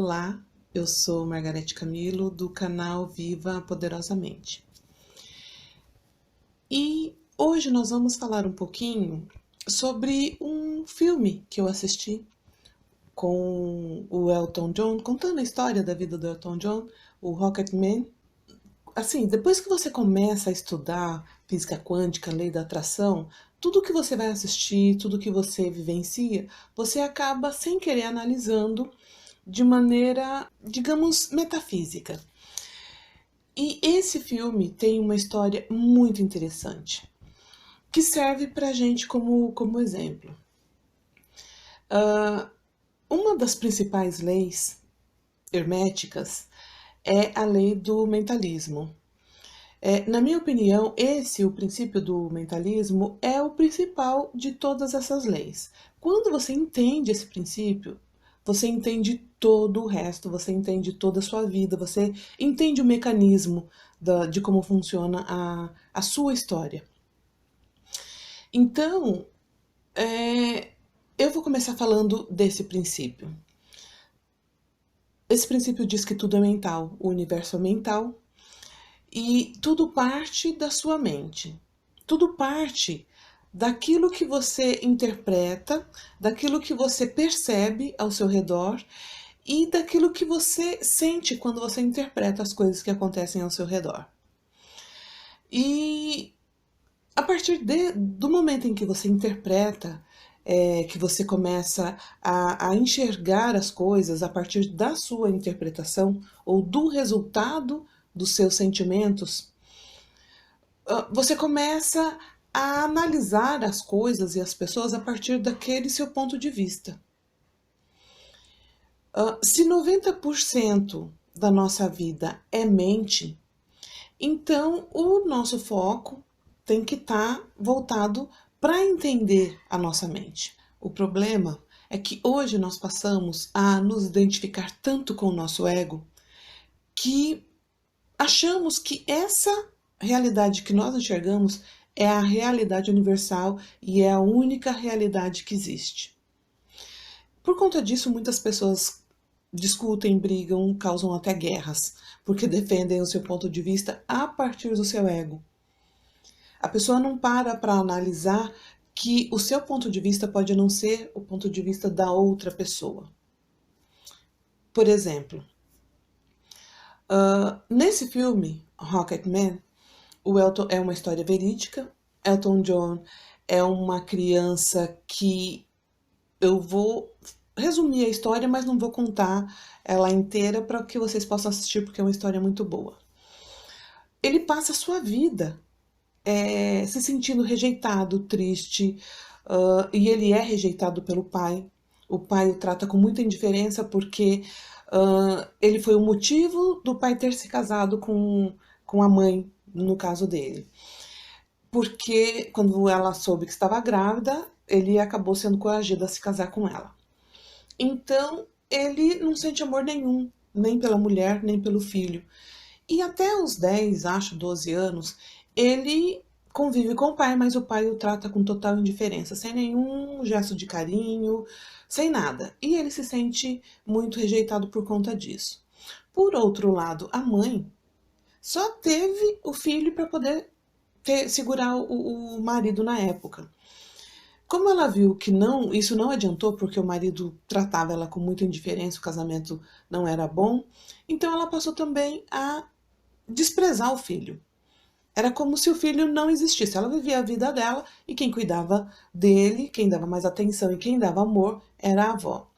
Olá, eu sou Margarete Camilo, do canal Viva Poderosamente. E hoje nós vamos falar um pouquinho sobre um filme que eu assisti com o Elton John, contando a história da vida do Elton John, o Rocketman. Assim, depois que você começa a estudar física quântica, lei da atração, tudo que você vai assistir, tudo que você vivencia, você acaba sem querer analisando de maneira, digamos, metafísica. E esse filme tem uma história muito interessante, que serve para a gente como exemplo. Uma das principais leis herméticas é a lei do mentalismo. Na minha opinião, o princípio do mentalismo, é o principal de todas essas leis. Quando você entende esse princípio, você entende todo o resto, você entende toda a sua vida, você entende o mecanismo de como funciona a sua história. Então, eu vou começar falando desse princípio. Esse princípio diz que tudo é mental, o universo é mental, e tudo parte da sua mente. Tudo parte daquilo que você interpreta, daquilo que você percebe ao seu redor e daquilo que você sente quando você interpreta as coisas que acontecem ao seu redor. E a partir do momento em que você interpreta, que você começa a enxergar as coisas a partir da sua interpretação ou do resultado dos seus sentimentos, você começa a analisar as coisas e as pessoas a partir daquele seu ponto de vista. Se 90% da nossa vida é mente, então o nosso foco tem que estar voltado para entender a nossa mente. O problema é que hoje nós passamos a nos identificar tanto com o nosso ego que achamos que essa realidade que nós enxergamos é a realidade universal e é a única realidade que existe. Por conta disso, muitas pessoas discutem, brigam, causam até guerras, porque defendem o seu ponto de vista a partir do seu ego. A pessoa não para analisar que o seu ponto de vista pode não ser o ponto de vista da outra pessoa. Por exemplo, nesse filme, Rocketman, o Elton é uma história verídica. Elton John é uma criança que eu vou resumir a história, mas não vou contar ela inteira para que vocês possam assistir, porque é uma história muito boa. Ele passa a sua vida se sentindo rejeitado, triste, e ele é rejeitado pelo pai. O pai o trata com muita indiferença porque ele foi o motivo do pai ter se casado com a mãe, no caso dele. Porque quando ela soube que estava grávida, ele acabou sendo coagido a se casar com ela. Então, ele não sente amor nenhum, nem pela mulher, nem pelo filho. E até os 10, acho, 12 anos, ele convive com o pai, mas o pai o trata com total indiferença, sem nenhum gesto de carinho, sem nada. E ele se sente muito rejeitado por conta disso. Por outro lado, a mãe só teve o filho para poder segurar o marido na época. Como ela viu que isso não adiantou, porque o marido tratava ela com muita indiferença, o casamento não era bom, então ela passou também a desprezar o filho. Era como se o filho não existisse. Ela vivia a vida dela e quem cuidava dele, quem dava mais atenção e quem dava amor era a avó.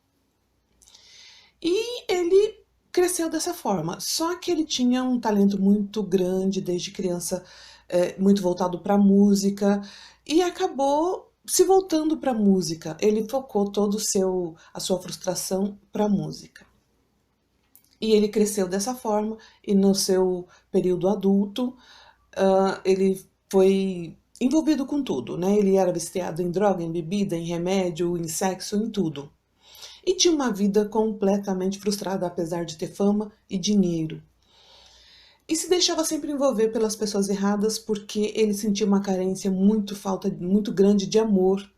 E ele cresceu dessa forma. Só que ele tinha um talento muito grande desde criança, muito voltado para a música, e acabou se voltando para a música. Ele focou toda a sua frustração para a música. E ele cresceu dessa forma, e no seu período adulto, ele foi envolvido com tudo, né? Ele era viciado em droga, em bebida, em remédio, em sexo, em tudo. E tinha uma vida completamente frustrada, apesar de ter fama e dinheiro. E se deixava sempre envolver pelas pessoas erradas porque ele sentia uma carência muito grande de amor.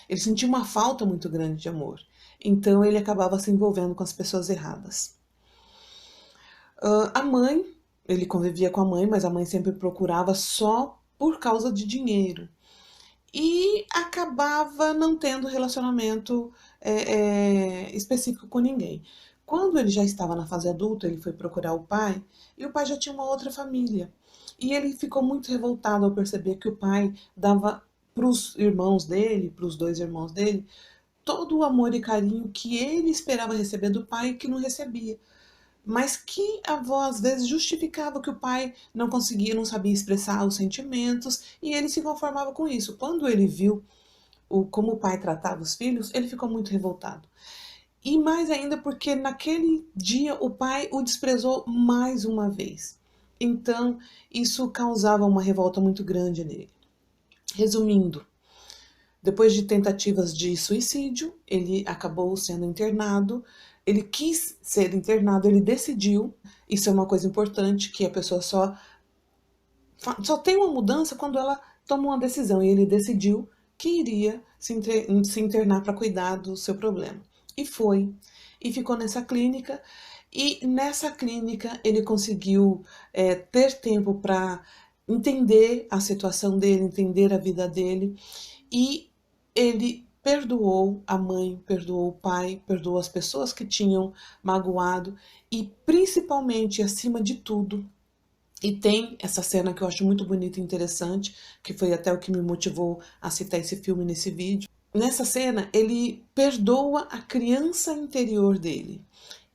Ele sentia uma falta muito grande de amor. Então ele acabava se envolvendo com as pessoas erradas. A mãe, ele convivia com a mãe, mas a mãe sempre procurava só por causa de dinheiro. E acabava não tendo relacionamento específico com ninguém. Quando ele já estava na fase adulta, ele foi procurar o pai, e o pai já tinha uma outra família. E ele ficou muito revoltado ao perceber que o pai dava para os irmãos dele, para os dois irmãos dele, todo o amor e carinho que ele esperava receber do pai e que não recebia. Mas que a avó às vezes justificava que o pai não conseguia, não sabia expressar os sentimentos, e ele se conformava com isso. Quando ele viu como o pai tratava os filhos, ele ficou muito revoltado. E mais ainda porque naquele dia o pai o desprezou mais uma vez. Então, isso causava uma revolta muito grande nele. Resumindo, depois de tentativas de suicídio, ele acabou sendo internado. Ele quis ser internado, ele decidiu. Isso é uma coisa importante, que a pessoa só tem uma mudança quando ela toma uma decisão. E ele decidiu que iria se internar para cuidar do seu problema. E foi. E ficou nessa clínica. E nessa clínica ele conseguiu ter tempo para entender a situação dele, entender a vida dele. E ele perdoou a mãe, perdoou o pai, perdoou as pessoas que tinham magoado e, principalmente, acima de tudo, e tem essa cena que eu acho muito bonita e interessante, que foi até o que me motivou a citar esse filme nesse vídeo. Nessa cena, ele perdoa a criança interior dele.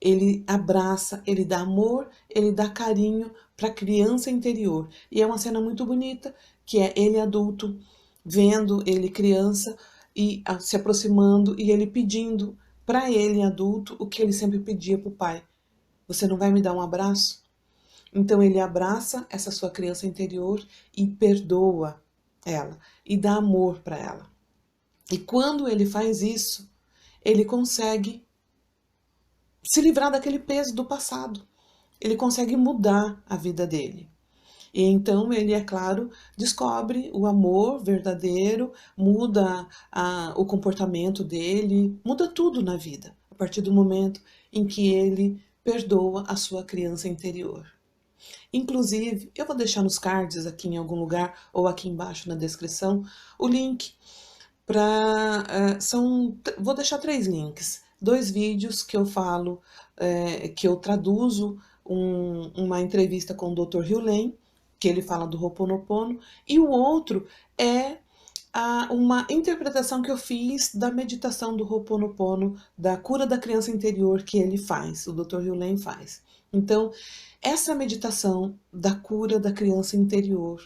Ele abraça, ele dá amor, ele dá carinho para a criança interior. E é uma cena muito bonita, que é ele adulto, vendo ele criança e se aproximando e ele pedindo para ele adulto o que ele sempre pedia para o pai: você não vai me dar um abraço? Então ele abraça essa sua criança interior e perdoa ela e dá amor para ela. E quando ele faz isso, ele consegue se livrar daquele peso do passado. Ele consegue mudar a vida dele. E então ele, é claro, descobre o amor verdadeiro, muda o comportamento dele, muda tudo na vida, a partir do momento em que ele perdoa a sua criança interior. Inclusive, eu vou deixar nos cards aqui em algum lugar, ou aqui embaixo na descrição, o link para... vou deixar 3 links. 2 vídeos que eu falo, que eu traduzo uma entrevista com o Dr. Hugh, que ele fala do Ho'oponopono, e o outro é uma interpretação que eu fiz da meditação do Ho'oponopono, da cura da criança interior que ele faz, o Dr. Hugh faz. Então, essa meditação da cura da criança interior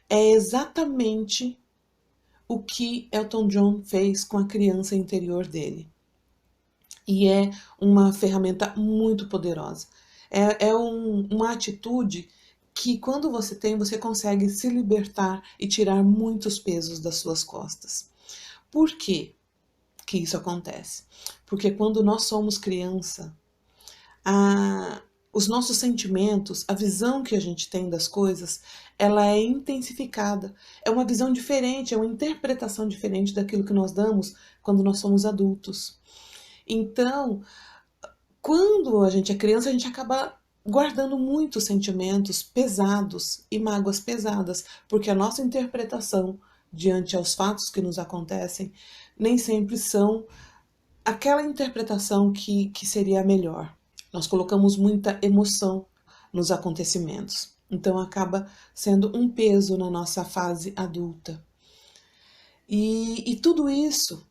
é exatamente o que Elton John fez com a criança interior dele. E é uma ferramenta muito poderosa. É uma atitude que, quando você tem, você consegue se libertar e tirar muitos pesos das suas costas. Por quê que isso acontece? Porque quando nós somos criança, os nossos sentimentos, a visão que a gente tem das coisas, ela é intensificada. É uma visão diferente, é uma interpretação diferente daquilo que nós damos quando nós somos adultos. Então, quando a gente é criança, a gente acaba guardando muitos sentimentos pesados e mágoas pesadas, porque a nossa interpretação diante aos fatos que nos acontecem nem sempre são aquela interpretação que seria a melhor. Nós colocamos muita emoção nos acontecimentos, então acaba sendo um peso na nossa fase adulta. E tudo isso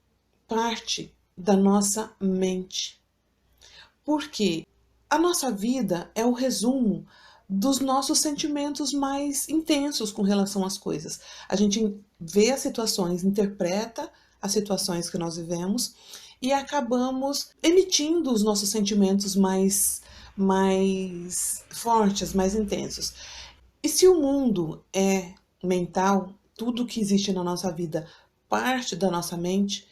parte da nossa mente. Porque a nossa vida é o resumo dos nossos sentimentos mais intensos com relação às coisas. A gente vê as situações, interpreta as situações que nós vivemos e acabamos emitindo os nossos sentimentos mais fortes, mais intensos. E se o mundo é mental, tudo que existe na nossa vida parte da nossa mente,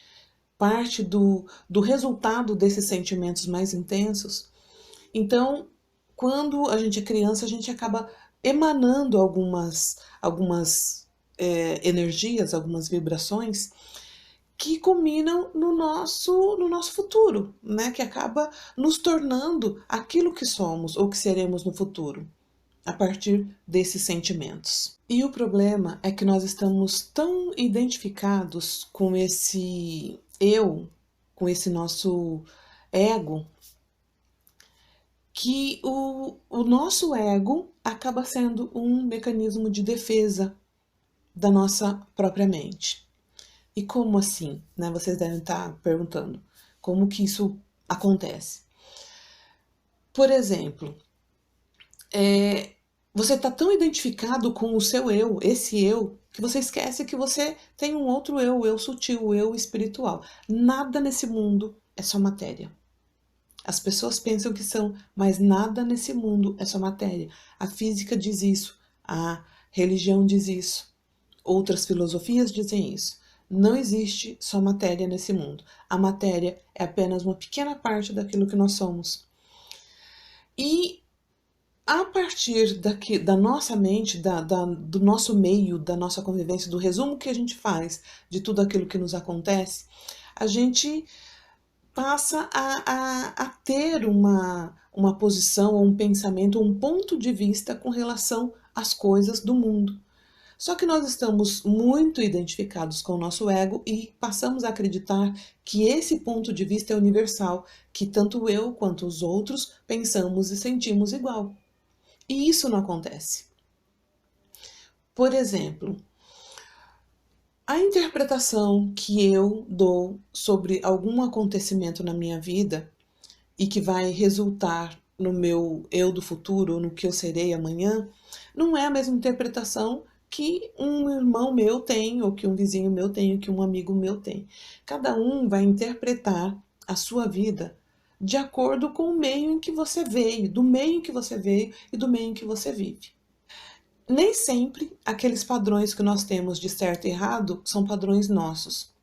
parte do resultado desses sentimentos mais intensos, então, quando a gente é criança, a gente acaba emanando algumas energias, algumas vibrações que culminam no nosso futuro, né? Que acaba nos tornando aquilo que somos ou que seremos no futuro, a partir desses sentimentos. E o problema é que nós estamos tão identificados com esse eu, com esse nosso ego, que o nosso ego acaba sendo um mecanismo de defesa da nossa própria mente. E como assim? Né? Vocês devem estar perguntando como que isso acontece. Por exemplo, você está tão identificado com o seu eu, esse eu, que você esquece que você tem um outro eu, o eu sutil, o eu espiritual. Nada nesse mundo é só matéria. As pessoas pensam que são, mas nada nesse mundo é só matéria. A física diz isso, a religião diz isso, outras filosofias dizem isso. Não existe só matéria nesse mundo. A matéria é apenas uma pequena parte daquilo que nós somos. E a partir da nossa mente, do nosso meio, da nossa convivência, do resumo que a gente faz de tudo aquilo que nos acontece, a gente passa a ter uma posição, um pensamento, um ponto de vista com relação às coisas do mundo. Só que nós estamos muito identificados com o nosso ego e passamos a acreditar que esse ponto de vista é universal, que tanto eu quanto os outros pensamos e sentimos igual. E isso não acontece. Por exemplo, a interpretação que eu dou sobre algum acontecimento na minha vida e que vai resultar no meu eu do futuro, no que eu serei amanhã, não é a mesma interpretação que um irmão meu tem, ou que um vizinho meu tem, ou que um amigo meu tem. Cada um vai interpretar a sua vida de acordo com o meio em que você veio, do meio em que você veio e do meio em que você vive. Nem sempre aqueles padrões que nós temos de certo e errado são padrões nossos.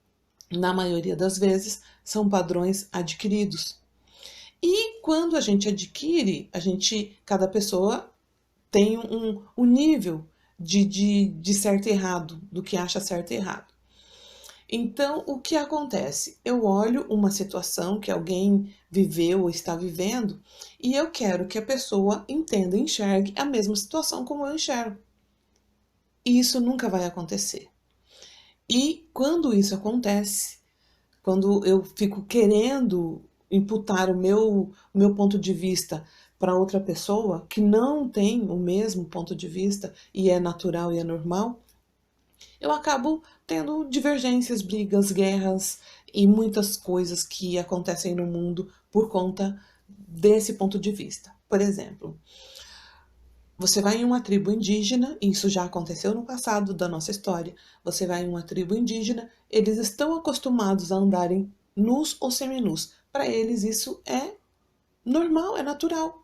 Na maioria das vezes, são padrões adquiridos. E quando a gente adquire, cada pessoa tem um nível de certo e errado, do que acha certo e errado. Então, o que acontece? Eu olho uma situação que alguém viveu ou está vivendo e eu quero que a pessoa entenda e enxergue a mesma situação como eu enxergo. E isso nunca vai acontecer. E quando isso acontece, quando eu fico querendo imputar o meu ponto de vista para outra pessoa que não tem o mesmo ponto de vista e é natural e é normal, eu acabo tendo divergências, brigas, guerras e muitas coisas que acontecem no mundo por conta desse ponto de vista. Por exemplo, você vai em uma tribo indígena, e isso já aconteceu no passado da nossa história. Você vai em uma tribo indígena, eles estão acostumados a andarem nus ou seminus. Para eles isso é normal, é natural.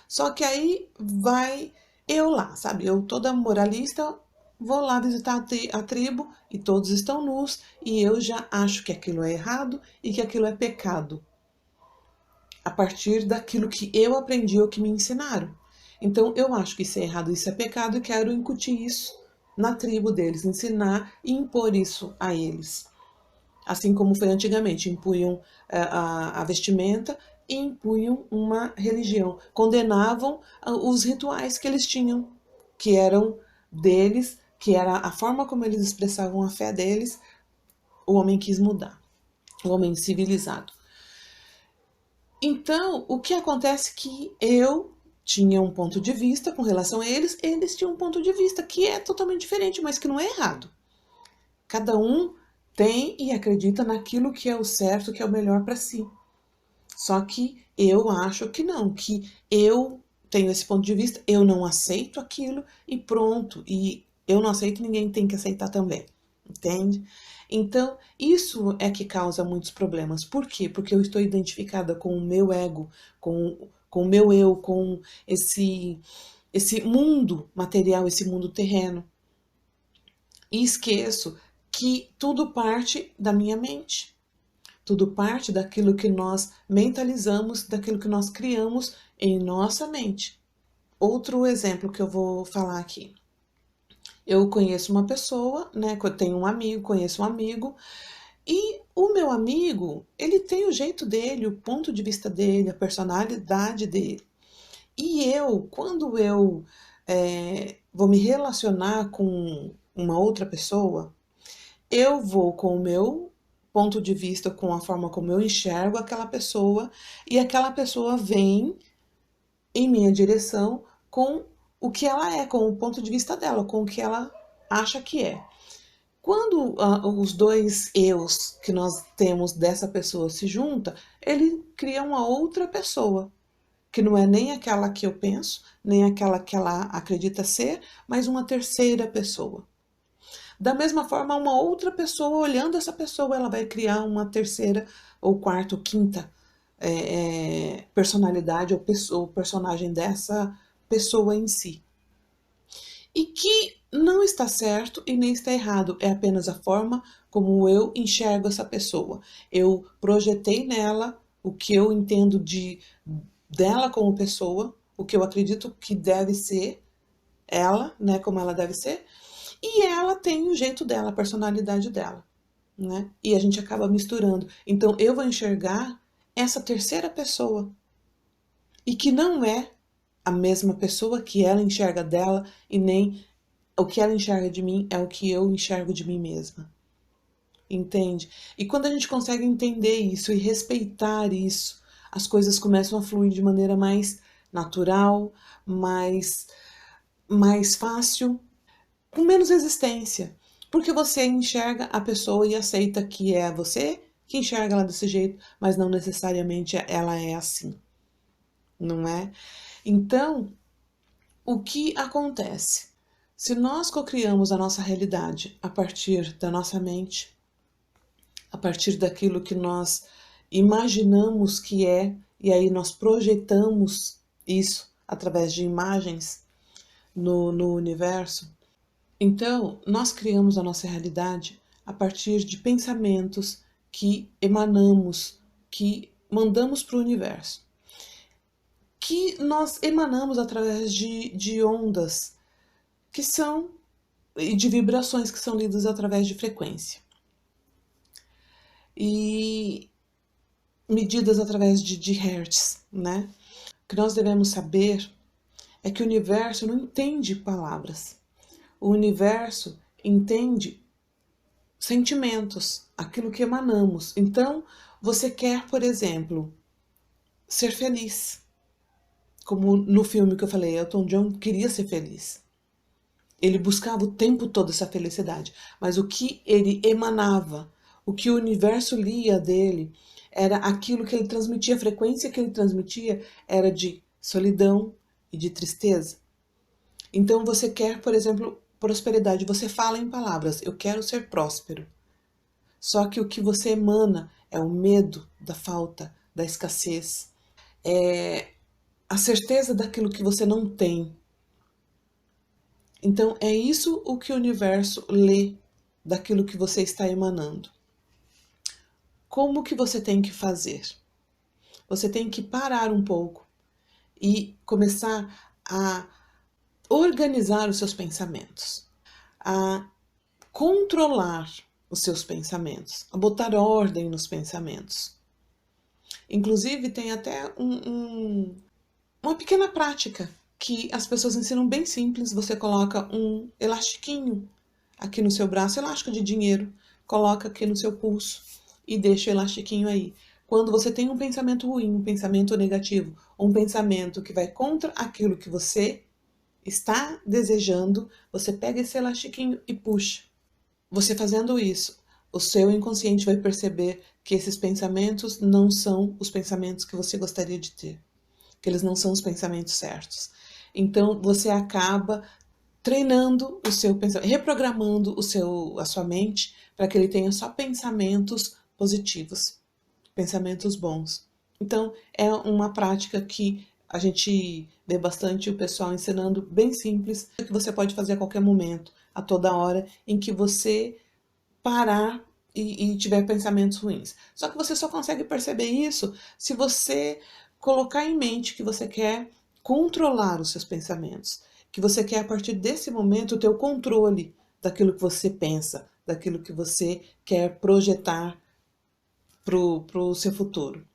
Só que aí vai eu lá, sabe? Eu toda moralista vou lá visitar a tribo e todos estão nus e eu já acho que aquilo é errado e que aquilo é pecado. A partir daquilo que eu aprendi ou que me ensinaram. Então eu acho que isso é errado, isso é pecado e quero incutir isso na tribo deles, ensinar e impor isso a eles. Assim como foi antigamente, impunham a vestimenta e impunham uma religião. Condenavam os rituais que eles tinham, que eram deles, que era a forma como eles expressavam a fé deles. O homem quis mudar, o homem civilizado. Então, o que acontece é que eu tinha um ponto de vista com relação a eles, eles tinham um ponto de vista que é totalmente diferente, mas que não é errado. Cada um tem e acredita naquilo que é o certo, que é o melhor para si. Só que eu acho que não, que eu tenho esse ponto de vista, eu não aceito aquilo e pronto. E eu não aceito, ninguém tem que aceitar também. Entende? Então, isso é que causa muitos problemas. Por quê? Porque eu estou identificada com o meu ego, com o meu eu, com esse mundo material, esse mundo terreno. E esqueço que tudo parte da minha mente. Tudo parte daquilo que nós mentalizamos, daquilo que nós criamos em nossa mente. Outro exemplo que eu vou falar aqui. Eu conheço uma pessoa, né? Eu tenho um amigo, conheço um amigo, E o meu amigo, ele tem o jeito dele, o ponto de vista dele, a personalidade dele. E eu, quando eu vou me relacionar com uma outra pessoa, eu vou com o meu ponto de vista, com a forma como eu enxergo aquela pessoa, e aquela pessoa vem em minha direção com o que ela é, com o ponto de vista dela, com o que ela acha que é. Quando os dois eus que nós temos dessa pessoa se juntam, ele cria uma outra pessoa, que não é nem aquela que eu penso, nem aquela que ela acredita ser, mas uma terceira pessoa. Da mesma forma, uma outra pessoa, olhando essa pessoa, ela vai criar uma terceira, ou quarta, ou quinta personalidade ou personagem dessa pessoa em si. E que não está certo e nem está errado, é apenas a forma como eu enxergo essa pessoa. Eu projetei nela o que eu entendo dela como pessoa, o que eu acredito que deve ser ela, né, como ela deve ser, e ela tem o jeito dela, a personalidade dela, né? E a gente acaba misturando. Então eu vou enxergar essa terceira pessoa e que não é a mesma pessoa que ela enxerga dela e nem o que ela enxerga de mim é o que eu enxergo de mim mesma. Entende? E quando a gente consegue entender isso e respeitar isso, as coisas começam a fluir de maneira mais natural, mais fácil, com menos resistência. Porque você enxerga a pessoa e aceita que é você que enxerga ela desse jeito, mas não necessariamente ela é assim, não é? Então, o que acontece? Se nós cocriamos a nossa realidade a partir da nossa mente, a partir daquilo que nós imaginamos que é, e aí nós projetamos isso através de imagens no universo, então nós criamos a nossa realidade a partir de pensamentos que emanamos, que mandamos para o universo, que nós emanamos através de ondas que são e de vibrações que são lidas através de frequência e medidas através de hertz, né? O que nós devemos saber é que o universo não entende palavras. O universo entende sentimentos, aquilo que emanamos. Então, você quer, por exemplo, ser feliz. Como no filme que eu falei, Elton John queria ser feliz. Ele buscava o tempo todo essa felicidade, mas o que ele emanava, o que o universo lia dele, era aquilo que ele transmitia, a frequência que ele transmitia era de solidão e de tristeza. Então você quer, por exemplo, prosperidade, você fala em palavras, eu quero ser próspero. Só que o que você emana é o medo da falta, da escassez, é a certeza daquilo que você não tem. Então é isso o que o universo lê daquilo que você está emanando. Como que você tem que fazer? Você tem que parar um pouco e começar a organizar os seus pensamentos, a controlar os seus pensamentos, a botar ordem nos pensamentos. Inclusive, tem até uma pequena prática que as pessoas ensinam bem simples. Você coloca um elastiquinho aqui no seu braço, elástico de dinheiro, coloca aqui no seu pulso e deixa o elastiquinho aí. Quando você tem um pensamento ruim, um pensamento negativo, um pensamento que vai contra aquilo que você está desejando, você pega esse elastiquinho e puxa. Você fazendo isso, o seu inconsciente vai perceber que esses pensamentos não são os pensamentos que você gostaria de ter, que eles não são os pensamentos certos. Então você acaba treinando o seu pensamento, reprogramando a sua mente para que ele tenha só pensamentos positivos, pensamentos bons. Então é uma prática que a gente vê bastante o pessoal ensinando, bem simples, que você pode fazer a qualquer momento, a toda hora em que você parar e tiver pensamentos ruins. Só que você só consegue perceber isso se você colocar em mente que você quer controlar os seus pensamentos, que você quer a partir desse momento ter o controle daquilo que você pensa, daquilo que você quer projetar pro seu futuro.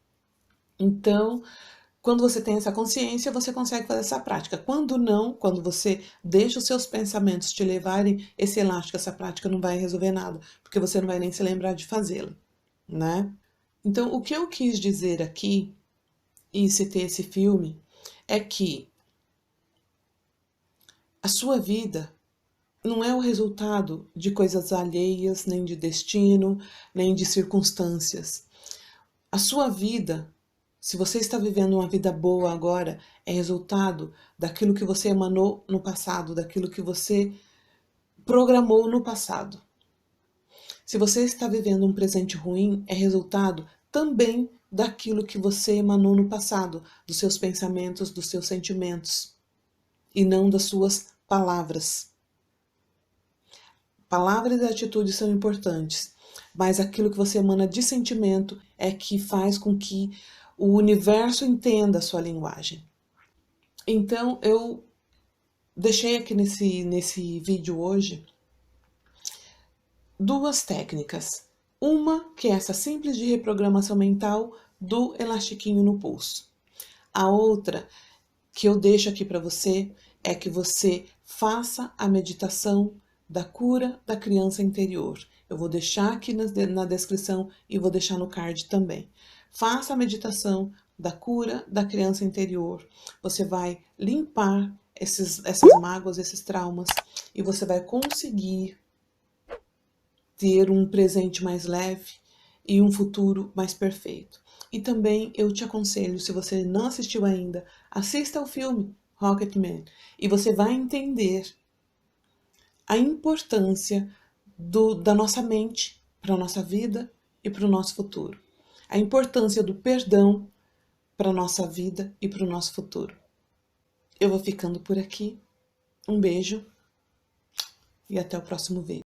Então, quando você tem essa consciência, você consegue fazer essa prática. Quando não, quando você deixa os seus pensamentos te levarem, esse elástico, essa prática não vai resolver nada, porque você não vai nem se lembrar de fazê-la, né? Então, o que eu quis dizer aqui, e citei esse filme, é que a sua vida não é o resultado de coisas alheias, nem de destino, nem de circunstâncias. A sua vida, se você está vivendo uma vida boa agora, é resultado daquilo que você emanou no passado, daquilo que você programou no passado. Se você está vivendo um presente ruim, é resultado também daquilo que você emanou no passado, dos seus pensamentos, dos seus sentimentos, e não das suas palavras. Palavras e atitudes são importantes, mas aquilo que você emana de sentimento é que faz com que o universo entenda a sua linguagem. Então, eu deixei aqui nesse vídeo hoje duas técnicas. Uma que é essa simples de reprogramação mental do elastiquinho no pulso. A outra que eu deixo aqui para você é que você faça a meditação da cura da criança interior. Eu vou deixar aqui na descrição e vou deixar no card também. Faça a meditação da cura da criança interior. Você vai limpar essas mágoas, esses traumas, e você vai conseguir ter um presente mais leve e um futuro mais perfeito. E também eu te aconselho, se você não assistiu ainda, assista ao filme Rocketman e você vai entender a importância da nossa mente para a nossa vida e para o nosso futuro. A importância do perdão para a nossa vida e para o nosso futuro. Eu vou ficando por aqui. Um beijo e até o próximo vídeo.